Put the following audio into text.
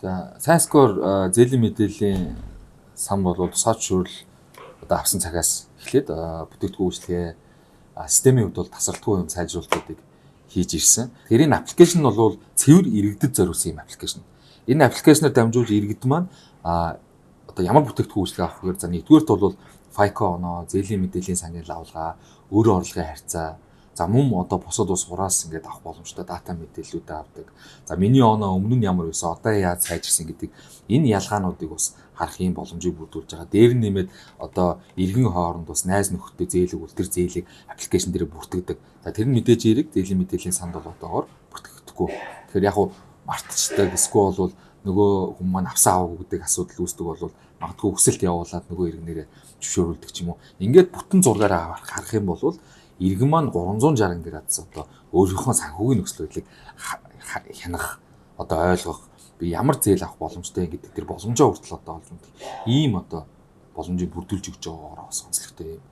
За сайнскоор зээлийн мэдээллийн сан бол тусгай зөвшөөрөл одоо авсан цагаас эхлээд бүтээгдэхүүн үйлчлэгээ системийн хувьд бол тасралтгүй юм сайжруулалтуудыг хийж ирсэн. Тэр энэ аппликейшн нь бол цэвэр иргэдэд зориулсан юм аппликейшн. Энэ аппликейшнээр дамжуулж иргэд маань одоо ямар бүтээгдэхүүн үйлчлэгээ авах гэхээр за нэгдүгээрт бол FICO оноо, зээлийн мэдээллийн сангийн лавлгаа, өөрийн орлогын харьцаа, за мөн одоо бусад ус хураас ингээд авах боломжтой дата мэдээллүүдээ авдаг. За миний оноо өмнө нь ямар байсан, одоо яаж сайжирсан гэдэг энэ ялгаануудыг бас харах юм боломжийг бүрдүүлж байгаа. Дээр нь нэмээд одоо иргэн хооронд бас найз нөхөдтэй зээлэг үлдэр зээлийг аппликейшн дээр бүртгэдэг. За тэр нь мэдээж эрэг зээлийн мэдээллийн санд бол одоогоор бүртгэгдэхгүй. Тэгэхээр яг мартцдаг эсвэл бол нөгөө хүмүүс маань авсан аваагүй гэдэг асуудал үүсдэг бол магадгүй өсөлт явуулаад нөгөө иргэнээрээ зөвшөөрүүлдэг ч юм уу. Ингээд бүтэн зургаараа харах юм бол иргэн маань 360 градус одоо өөрийнхөө санхүүгийн нөхцөл байдлыг хянах, одоо ойлгох, би ямар зээл авах боломжтой гэдэг тэр боломжоо хүртэл одоо олж мэдэх ийм одоо боломжийг бүрдүүлж өгч байгаагаар бас онцлогтой юм